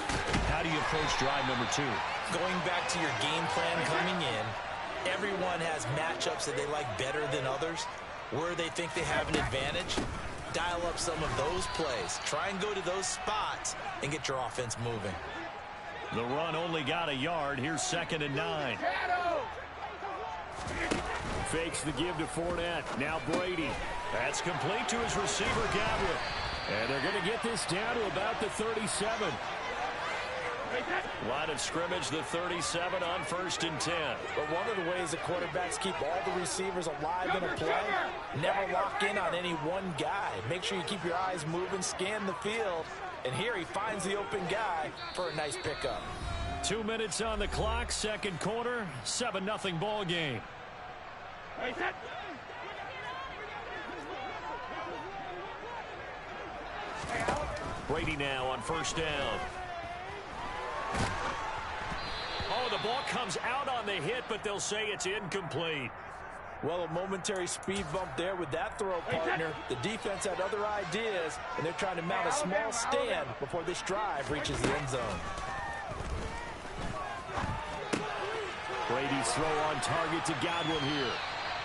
How do you approach drive number 2? Going back to your game plan coming in, everyone has matchups that they like better than others. Where they think they have an advantage, dial up some of those plays. Try and go to those spots and get your offense moving. The run only got a yard. Here's 2nd and 9. Fakes the give to Fournette. Now Brady. That's complete to his receiver, Gabriel. And they're going to get this down to about the 37. Line of scrimmage, the 37 on 1st and 10. But one of the ways the quarterbacks keep all the receivers alive in a play, never lock in on any one guy. Make sure you keep your eyes moving, scan the field. And here he finds the open guy for a nice pickup. 2 minutes on the clock, second quarter, 7-0 ball game. Brady now on 1st down. Oh, the ball comes out on the hit, but they'll say it's incomplete. Well, a momentary speed bump there with that throw, partner. The defense had other ideas, and they're trying to mount a small stand before this drive reaches the end zone. Brady's throw on target to Godwin here.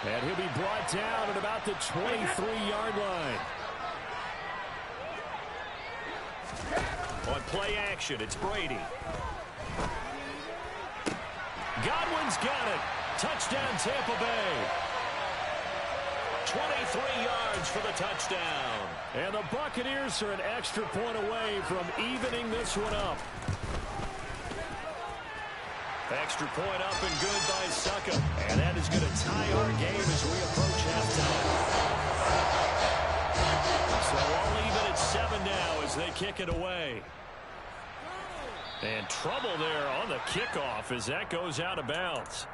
And he'll be brought down at about the 23-yard line. On play action, it's Brady. Godwin's got it. Touchdown, Tampa Bay. 23 yards for the touchdown. And the Buccaneers are an extra point away from evening this one up. Extra point up and good by Suckup. And that is going to tie our game as we approach halftime. So all even at 7 now as they kick it away. And trouble there on the kickoff as that goes out of bounds.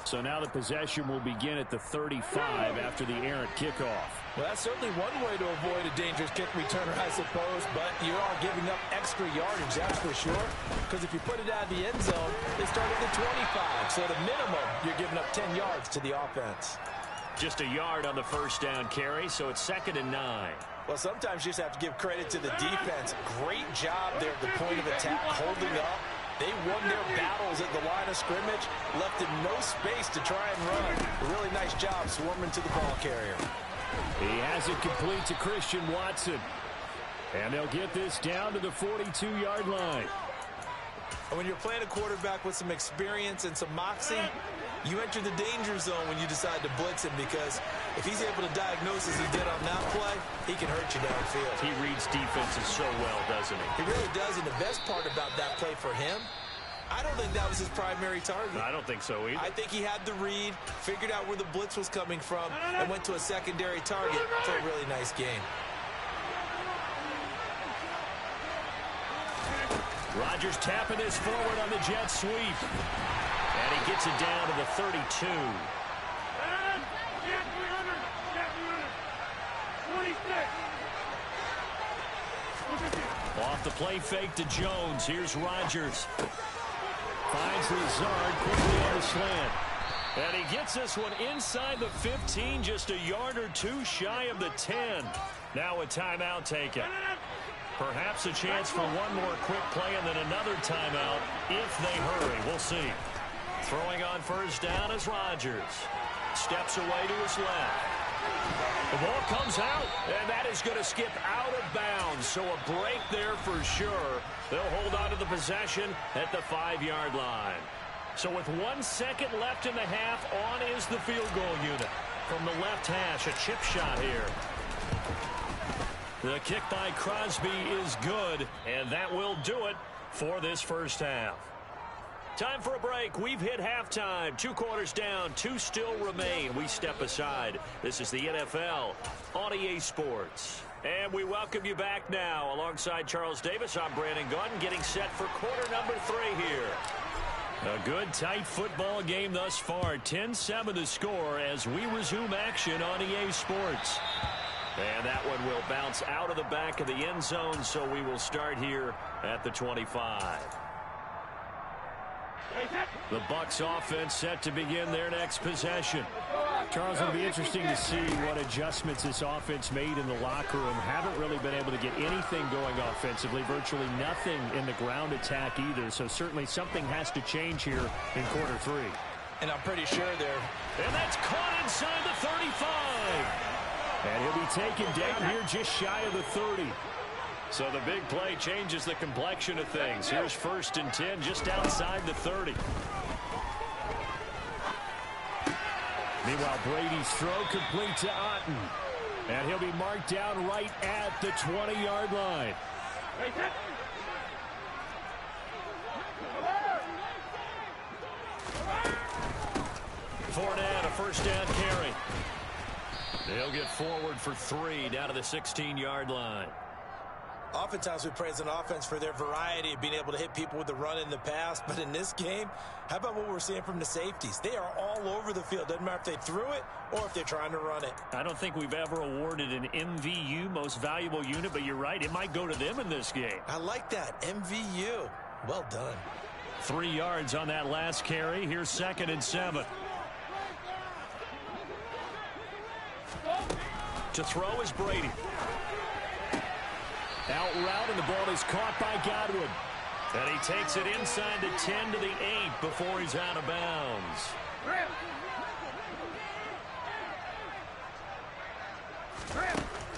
So now the possession will begin at the 35 after the errant kickoff. Well, that's certainly one way to avoid a dangerous kick returner, I suppose, but you are giving up extra yardage, that's for sure, because if you put it out of the end zone, they start at the 25, so at a minimum, you're giving up 10 yards to the offense. Just a yard on the first down carry, so it's 2nd and 9. Well, sometimes you just have to give credit to the defense. Great job there at the point of attack, holding up. They won their battles at the line of scrimmage, left him no space to try and run. A really nice job swarming to the ball carrier. He has it complete to Christian Watson. And they'll get this down to the 42-yard line. And when you're playing a quarterback with some experience and some moxie, you enter the danger zone when you decide to blitz him, because if he's able to diagnose as he did on that play, he can hurt you downfield. He reads defenses so well, doesn't he? He really does, and the best part about that play for him, I don't think that was his primary target. I don't think so either. I think he had the read, figured out where the blitz was coming from, and went to a secondary target for a really nice game. Rodgers tapping this forward on the jet sweep. And he gets it down to the 32. Off the play fake to Jones. Here's Rodgers. Finds Lazard quickly on the slant. And he gets this one inside the 15, just a yard or two shy of the 10. Now a timeout taken. Perhaps a chance for one more quick play and then another timeout if they hurry. We'll see. Throwing on first down is Rodgers. Steps away to his left. The ball comes out, and that is going to skip out of bounds. So a break there for sure. They'll hold on to the possession at the 5-yard line. So with 1 second left in the half, on is the field goal unit. From the left hash, a chip shot here. The kick by Crosby is good, and that will do it for this first half. Time for a break. We've hit halftime. 2 quarters down, 2 still remain. We step aside. This is the NFL on EA Sports. And we welcome you back now. Alongside Charles Davis, I'm Brandon Gaudin, getting set for quarter number 3 here. A good, tight football game thus far. 10-7 the score as we resume action on EA Sports. And that one will bounce out of the back of the end zone, so we will start here at the 25. The Bucs offense set to begin their next possession. Charles, it'll be interesting to see what adjustments this offense made in the locker room. Haven't really been able to get anything going offensively. Virtually nothing in the ground attack either. So certainly something has to change here in quarter 3. And I'm pretty sure they're... And that's caught inside the 35. And he'll be taken down here just shy of the 30. So the big play changes the complexion of things. Here's 1st and 10 just outside the 30. Meanwhile, Brady's throw complete to Otten. And he'll be marked down right at the 20-yard line. Fournette, a first down carry. They'll get forward for 3 down to the 16-yard line. Oftentimes we praise an offense for their variety of being able to hit people with the run in the pass. But in this game, how about what we're seeing from the safeties? They are all over the field. Doesn't matter if they threw it or if they're trying to run it. I don't think we've ever awarded an MVU, most valuable unit, but you're right. It might go to them in this game. I like that. MVU. Well done. 3 yards on that last carry. Here's 2nd and 7. To throw is Brady. Out route, and the ball is caught by Godwin. And he takes it inside the 10 to the 8 before he's out of bounds.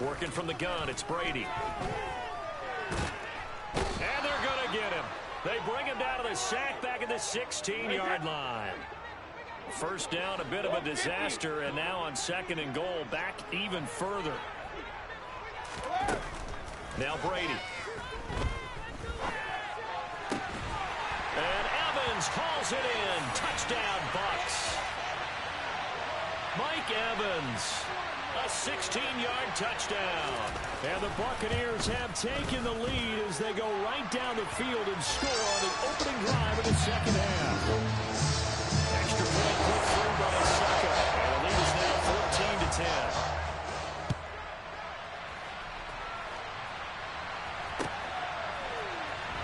Working from the gun, it's Brady. And they're going to get him. They bring him down to the sack back at the 16-yard line. First down, a bit of a disaster, and now on 2nd and goal, back even further. Now Brady. And Evans hauls it in. Touchdown, Bucs. Mike Evans, a 16-yard touchdown. And the Buccaneers have taken the lead as they go right down the field and score on the opening drive of the second half. Extra point put through by Sucker. And the lead is now 14-10.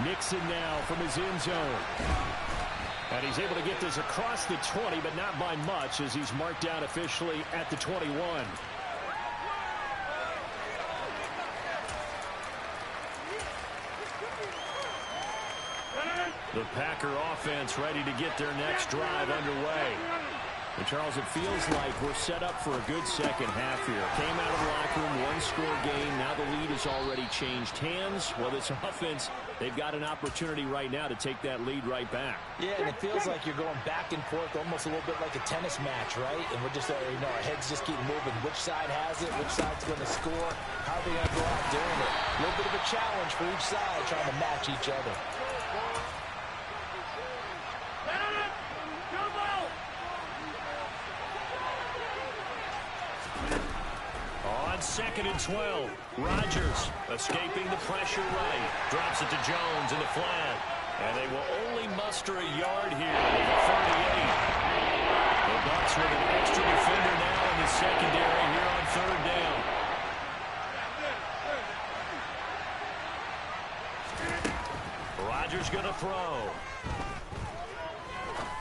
Nixon now from his end zone. And he's able to get this across the 20, but not by much as he's marked down officially at the 21. The Packer offense ready to get their next drive underway. And Charles, it feels like we're set up for a good second half here. Came out of the locker room, 1-score game. Now the lead has already changed hands. Well, this offense, they've got an opportunity right now to take that lead right back. Yeah, and it feels like you're going back and forth, almost a little bit like a tennis match, right? And we're just, our heads just keep moving. Which side has it? Which side's going to score? How are they going to go out doing it? A little bit of a challenge for each side, trying to match each other. On 2nd and 12, Rodgers escaping the pressure right. Drops it to Jones in the flat. And they will only muster a yard here at the 38. The Bucs with an extra defender now in the secondary here on 3rd down. Rodgers going to throw.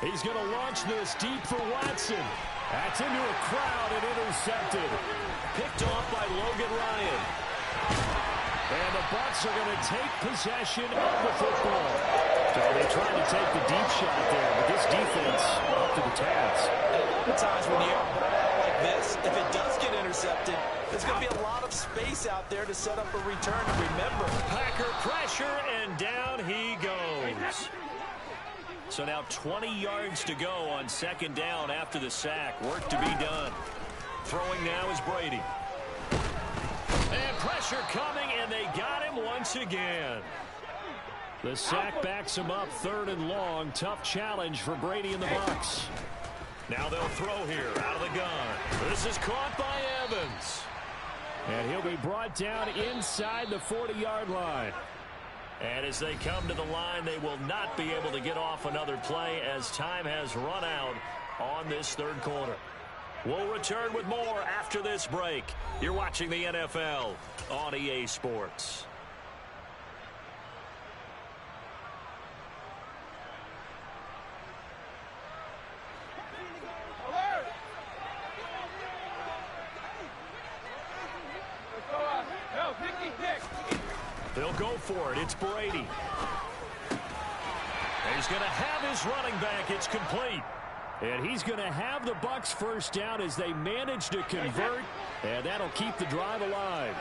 He's going to launch this deep for Watson. That's into a crowd and intercepted. Picked off by Logan Ryan. And the Bucs are going to take possession of the football. So they tried to take the deep shot there, but this defense up to the task. A lot of times when you have a ball like this, if it does get intercepted, there's going to be a lot of space out there to set up a return. And remember, Packer pressure, and down he goes. So now 20 yards to go on second down after the sack. Work to be done. Throwing now is Brady. And pressure coming, and they got him once again. The sack backs him up, 3rd and long. Tough challenge for Brady and the Bucs. Now they'll throw here out of the gun. This is caught by Evans. And he'll be brought down inside the 40-yard line. And as they come to the line, they will not be able to get off another play as time has run out on this 3rd quarter. We'll return with more after this break. You're watching the NFL on EA Sports. They'll go for it. It's Brady. He's going to have his running back. It's complete. And he's going to have the Bucs first down as they manage to convert. And that'll keep the drive alive.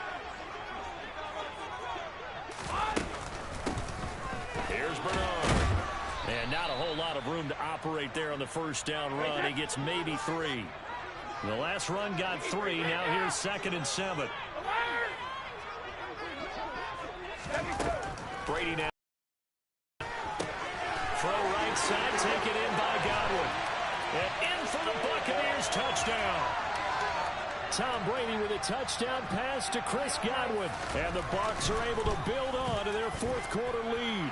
Here's Bernard. And not a whole lot of room to operate there on the first down run. He gets maybe 3. The last run got 3. Now here's 2nd and 7. Brady now. Throw right side, taken in by Godwin. And in for the Buccaneers touchdown. Tom Brady with a touchdown pass to Chris Godwin. And the Bucs are able to build on to their 4th quarter lead.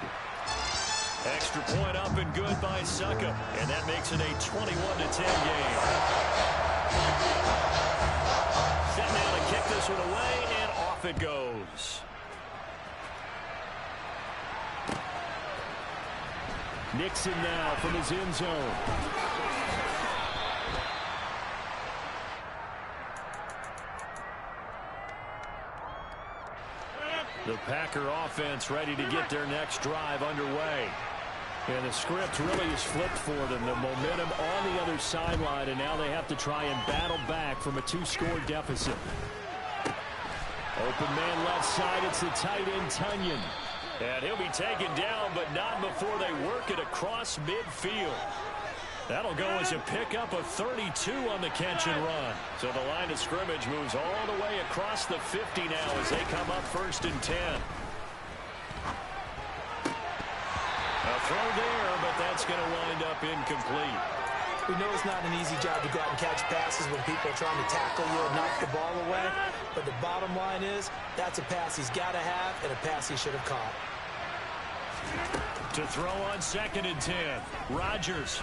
Extra point up and good by Suckup. And that makes it a 21-10 game. Set now to kick this one away, and off it goes. Nixon now from his end zone. The Packer offense ready to get their next drive underway. And the script really is flipped for them. The momentum on the other sideline, and now they have to try and battle back from a 2-score deficit. Open man left side. It's the tight end, Tunyon. And he'll be taken down, but not before they work it across midfield. That'll go as a pickup of 32 on the catch and run. So the line of scrimmage moves all the way across the 50 now as they come up 1st and 10. A throw there, but that's going to wind up incomplete. we know it's not an easy job to go out and catch passes when people are trying to tackle you and knock the ball away. But the bottom line is, that's a pass he's got to have and a pass he should have caught. To throw on 2nd and 10. Rodgers.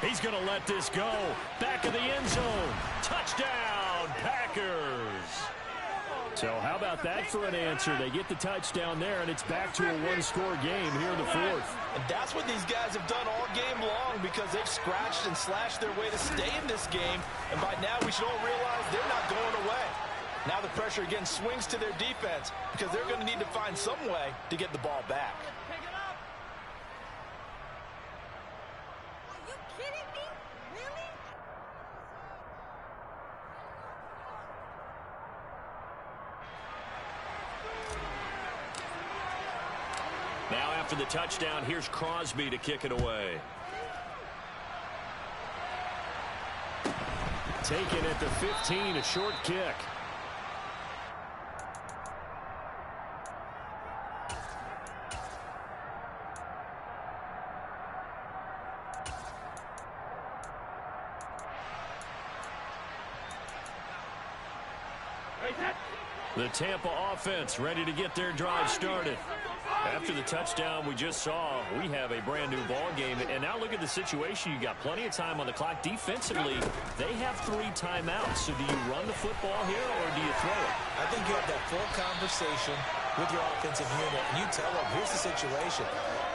He's going to let this go. Back of the end zone. Touchdown, Packers. So how about that for an answer? They get the touchdown there, and it's back to a one-score game here in the 4th. And that's what these guys have done all game long, because they've scratched and slashed their way to stay in this game. And by now we should all realize they're not going away. Now the pressure again swings to their defense, because they're going to need to find some way to get the ball back. Are you kidding me? Really? Now after the touchdown, here's Crosby to kick it away. Taken at the 15, a short kick. The Tampa offense ready to get their drive started. After the touchdown we just saw, we have a brand new ball game. And now look at the situation. You got plenty of time on the clock. Defensively, they have 3 timeouts. So do you run the football here or do you throw it? I think you have that full conversation with your offensive unit, and you tell them, here's the situation.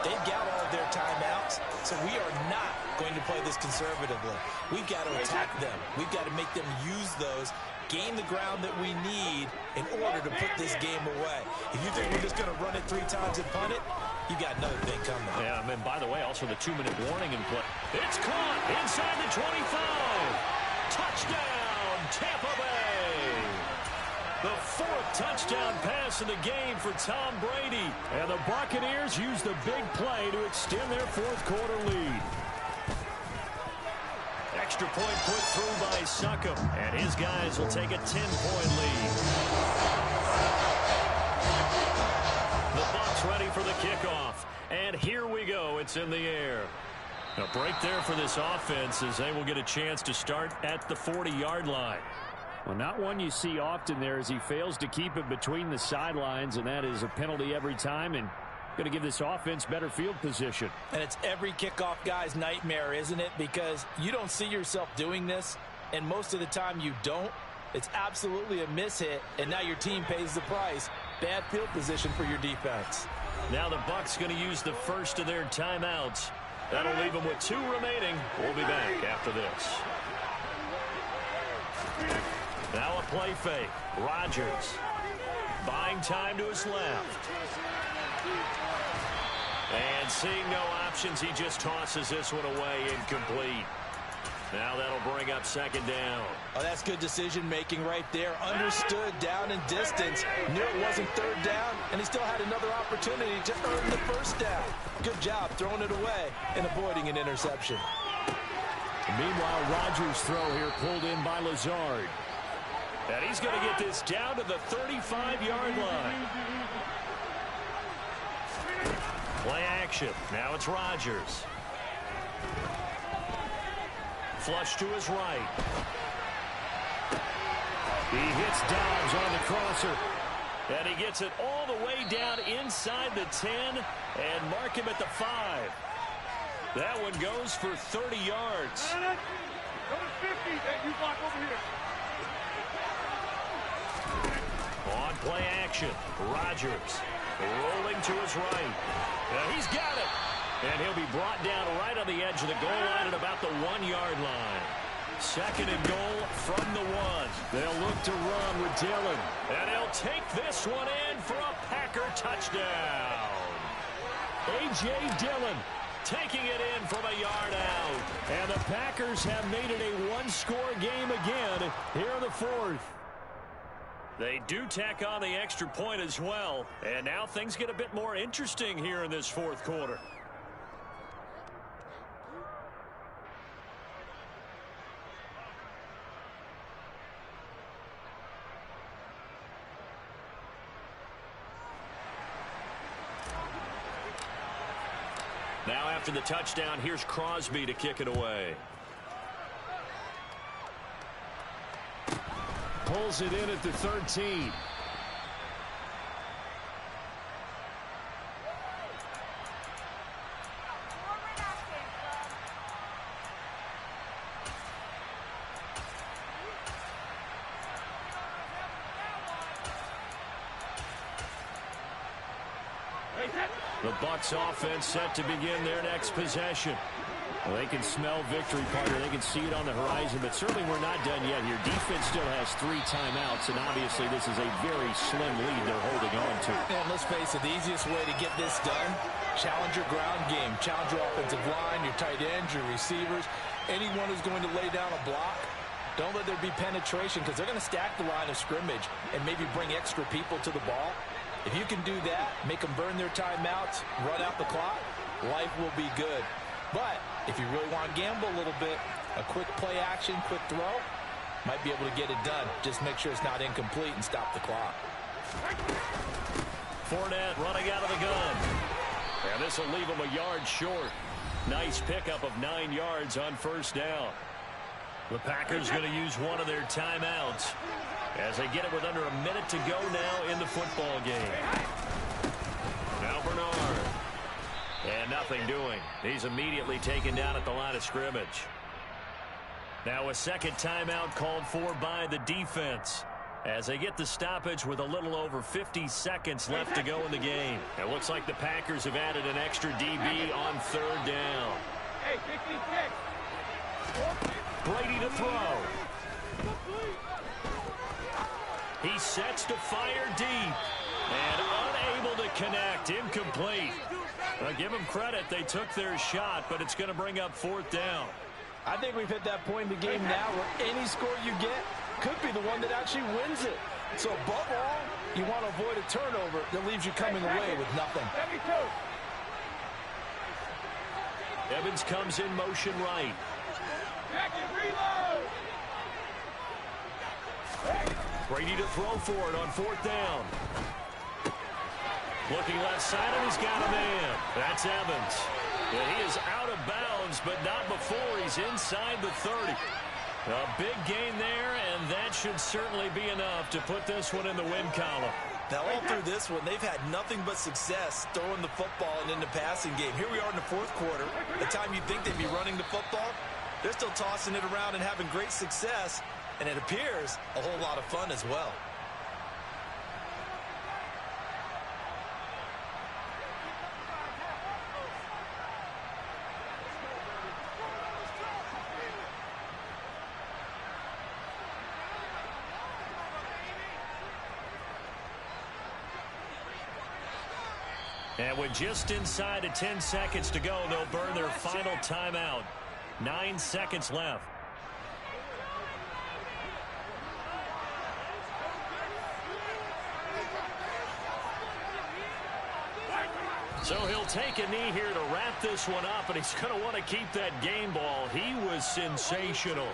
They've got all of their timeouts, so we are not going to play this conservatively. We've got to attack them. We've got to make them use those, gain the ground that we need in order to put this game away. If you think we're just going to run it 3 times and punt it, you got another thing coming. Yeah, and by the way, also the 2-minute warning in play. It's caught inside the 25. Touchdown, Tampa Bay. The 4th touchdown pass of the game for Tom Brady. And the Buccaneers use the big play to extend their 4th quarter lead. Extra point put through by Succop. And his guys will take a 10-point lead. The Bucs ready for the kickoff. And here we go. It's in the air. A break there for this offense as they will get a chance to start at the 40-yard line. Well, not one you see often there as he fails to keep it between the sidelines, and that is a penalty every time and going to give this offense better field position. And it's every kickoff guy's nightmare, isn't it? Because you don't see yourself doing this, and most of the time you don't. It's absolutely a mishit, and now your team pays the price. Bad field position for your defense. Now the Bucs going to use the first of their timeouts. That'll leave them with 2 remaining. We'll be back after this. Now a play fake. Rodgers buying time to his left. And seeing no options, he just tosses this one away incomplete. Now that'll bring up 2nd down. Oh, that's good decision-making right there. Understood down and distance. Knew it wasn't 3rd down, and he still had another opportunity to earn the 1st down. Good job throwing it away and avoiding an interception. Meanwhile, Rodgers' throw here pulled in by Lazard. And he's going to get this down to the 35-yard line. Play action. Now it's Rodgers. Flush to his right. He hits Dobbs on the crosser. And he gets it all the way down inside the 10 and mark him at the 5. That one goes for 30 yards. Go to 50, and you block over here. On play action, Rodgers rolling to his right. And he's got it. And he'll be brought down right on the edge of the goal line at about the 1-yard line. 2nd and goal from the 1. They'll look to run with Dillon. And he'll take this one in for a Packer touchdown. A.J. Dillon taking it in from a yard out. And the Packers have made it a 1-score game again here in the 4th. They do tack on the extra point as well. And now things get a bit more interesting here in this 4th quarter. Now after the touchdown, here's Crosby to kick it away. Pulls it in at the 13. The Bucs offense set to begin their next possession. Well, they can smell victory, partner. They can see it on the horizon, but certainly we're not done yet here. Defense still has 3 timeouts, and obviously this is a very slim lead they're holding on to. And let's face it, the easiest way to get this done, challenge your ground game. Challenge your offensive line, your tight ends, your receivers, anyone who's going to lay down a block. Don't let there be penetration because they're going to stack the line of scrimmage and maybe bring extra people to the ball. If you can do that, make them burn their timeouts, run out the clock, life will be good. But if you really want to gamble a little bit, a quick play action, quick throw, might be able to get it done. Just make sure it's not incomplete and stop the clock. Fournette running out of the gun. And this will leave him a yard short. Nice pickup of 9 yards on 1st down. The Packers going to use one of their timeouts as they get it with under a minute to go now in the football game. Now Bernard. And nothing doing. He's immediately taken down at the line of scrimmage. Now a 2nd timeout called for by the defense. As they get the stoppage with a little over 50 seconds left to go in the game. It looks like the Packers have added an extra DB on third down. Hey, 56. Brady to throw. He sets to fire deep. And unable to connect. Incomplete. Well, give them credit. They took their shot, but it's going to bring up fourth down. I think we've hit that point in the game now where any score you get could be the one that actually wins it. So above all, you want to avoid a turnover that leaves you coming away with nothing. Evans comes in motion right. Brady to throw for it on fourth down. Looking left side, and he's got a man. That's Evans. Yeah, he is out of bounds, but not before he's inside the 30. A big gain there, and that should certainly be enough to put this one in the win column. Now, all through this one, they've had nothing but success throwing the football and in the passing game. Here we are in the fourth quarter. The time you think they'd be running the football, they're still tossing it around and having great success, and it appears a whole lot of fun as well. And with just inside of 10 seconds to go, they'll burn their final timeout. 9 seconds left. So he'll take a knee here to wrap this one up, and he's going to want to keep that game ball. He was sensational.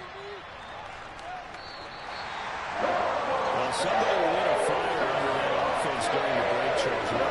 Well, somebody lit a fire under that offense during the break, Charles.